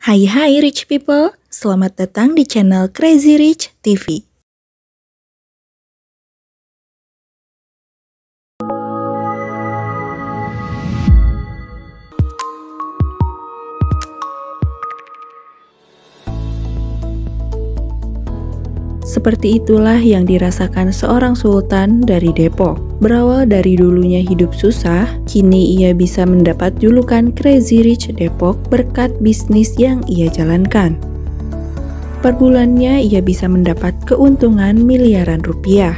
Hai rich people, selamat datang di channel Crazy Rich TV. Seperti itulah yang dirasakan seorang sultan dari Depok. Berawal dari dulunya hidup susah, kini ia bisa mendapat julukan Crazy Rich Depok berkat bisnis yang ia jalankan. Per bulannya ia bisa mendapat keuntungan miliaran rupiah.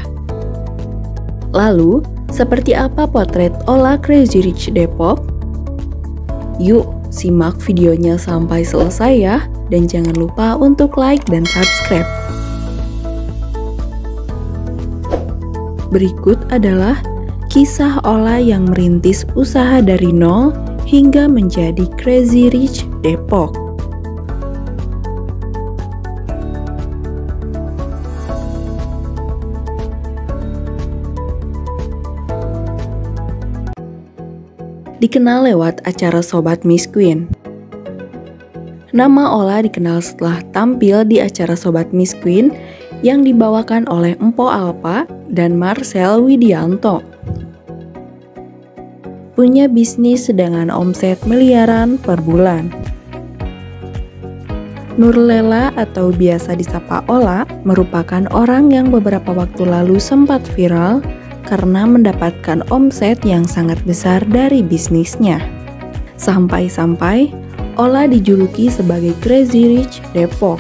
Lalu, seperti apa potret Ola Crazy Rich Depok? Yuk, simak videonya sampai selesai ya, dan jangan lupa untuk like dan subscribe. Berikut adalah kisah Ola yang merintis usaha dari nol hingga menjadi Crazy Rich Depok. Dikenal lewat acara Sobat Miss Queen. Nama Ola dikenal setelah tampil di acara Sobat Miss Queen yang dibawakan oleh Empo Alpa dan Marcel Widianto. Punya bisnis dengan omset miliaran per bulan. Nurlela atau biasa disapa Ola merupakan orang yang beberapa waktu lalu sempat viral karena mendapatkan omset yang sangat besar dari bisnisnya. Sampai-sampai Ola dijuluki sebagai Crazy Rich Depok.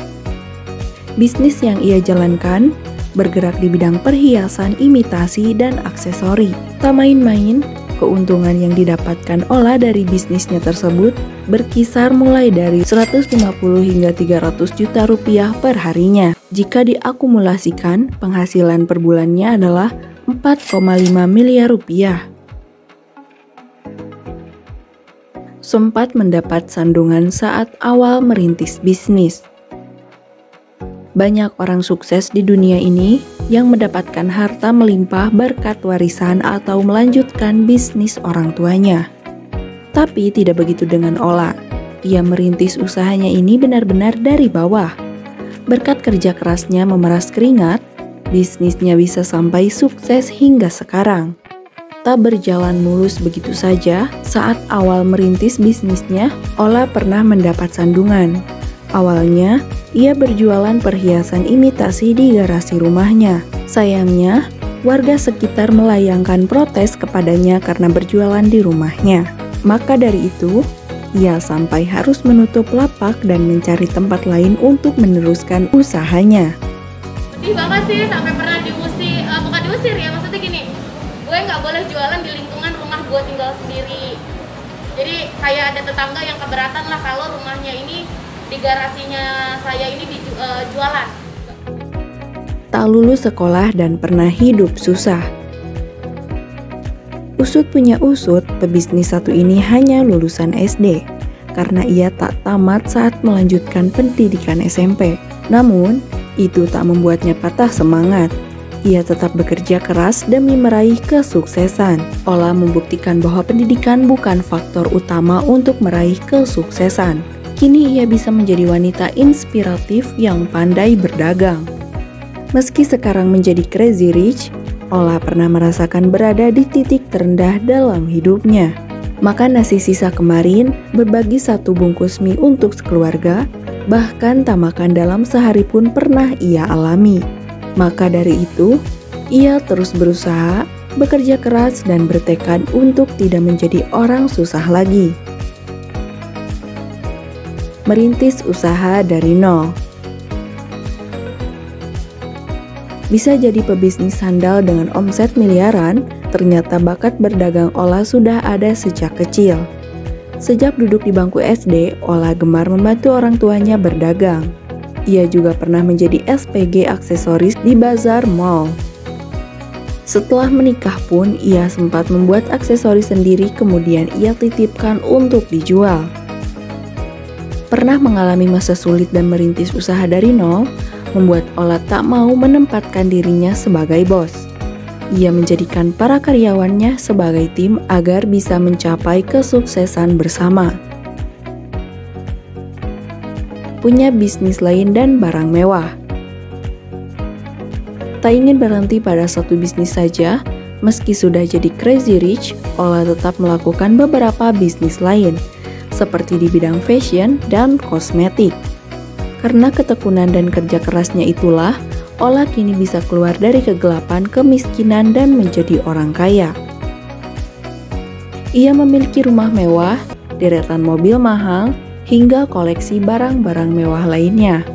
Bisnis yang ia jalankan bergerak di bidang perhiasan, imitasi, dan aksesori. Tak main-main, keuntungan yang didapatkan Ola dari bisnisnya tersebut berkisar mulai dari 150 hingga 300 juta rupiah per harinya. Jika diakumulasikan, penghasilan per bulannya adalah 4,5 miliar rupiah. Sempat mendapat sandungan saat awal merintis bisnis. Banyak orang sukses di dunia ini yang mendapatkan harta melimpah berkat warisan atau melanjutkan bisnis orang tuanya. Tapi tidak begitu dengan Ola. Ia merintis usahanya ini benar-benar dari bawah. Berkat kerja kerasnya memeras keringat, bisnisnya bisa sampai sukses hingga sekarang. Tak berjalan mulus begitu saja, saat awal merintis bisnisnya, Ola pernah mendapat sandungan. Awalnya, ia berjualan perhiasan imitasi di garasi rumahnya. Sayangnya, warga sekitar melayangkan protes kepadanya karena berjualan di rumahnya. Maka dari itu, ia sampai harus menutup lapak dan mencari tempat lain untuk meneruskan usahanya. Sedih banget sih sampai pernah bukan diusir ya, maksudnya gini, gue nggak boleh jualan di lingkungan rumah gue tinggal sendiri. Jadi kayak ada tetangga yang keberatan lah kalau rumahnya ini di garasinya saya ini jualan. Tak lulus sekolah dan pernah hidup susah. Usut punya usut, pebisnis satu ini hanya lulusan SD karena ia tak tamat saat melanjutkan pendidikan SMP. Namun, itu tak membuatnya patah semangat. Ia tetap bekerja keras demi meraih kesuksesan. Ola membuktikan bahwa pendidikan bukan faktor utama untuk meraih kesuksesan. Kini ia bisa menjadi wanita inspiratif yang pandai berdagang. Meski sekarang menjadi Crazy Rich, Ola pernah merasakan berada di titik terendah dalam hidupnya. Makan nasi sisa kemarin, berbagi satu bungkus mie untuk sekeluarga, bahkan tak makan dalam sehari pun pernah ia alami. Maka dari itu, ia terus berusaha, bekerja keras dan bertekad untuk tidak menjadi orang susah lagi. Merintis usaha dari nol. Bisa jadi pebisnis handal dengan omset miliaran, ternyata bakat berdagang Ola sudah ada sejak kecil. Sejak duduk di bangku SD, Ola gemar membantu orang tuanya berdagang. Ia juga pernah menjadi SPG aksesoris di bazar mall. Setelah menikah pun, ia sempat membuat aksesoris sendiri kemudian ia titipkan untuk dijual. Pernah mengalami masa sulit dan merintis usaha dari nol, membuat Ola tak mau menempatkan dirinya sebagai bos. Ia menjadikan para karyawannya sebagai tim agar bisa mencapai kesuksesan bersama. punya bisnis lain dan barang mewah. Tak ingin berhenti pada satu bisnis saja, meski sudah jadi crazy rich, Ola tetap melakukan beberapa bisnis lain, seperti di bidang fashion dan kosmetik. Karena ketekunan dan kerja kerasnya itulah, Ola kini bisa keluar dari kegelapan, kemiskinan, dan menjadi orang kaya. Ia memiliki rumah mewah, deretan mobil mahal, hingga koleksi barang-barang mewah lainnya.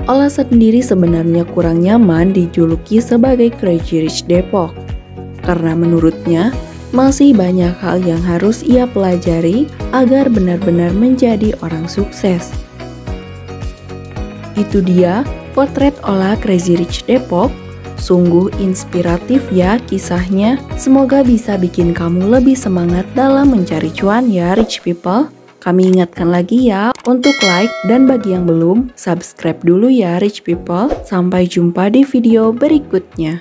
Ola sendiri sebenarnya kurang nyaman dijuluki sebagai Crazy Rich Depok, karena menurutnya masih banyak hal yang harus ia pelajari agar benar-benar menjadi orang sukses. Itu dia potret Ola Crazy Rich Depok. Sungguh inspiratif ya kisahnya. Semoga bisa bikin kamu lebih semangat dalam mencari cuan ya rich people. Kami ingatkan lagi ya untuk like, dan bagi yang belum, subscribe dulu ya rich people. Sampai jumpa di video berikutnya.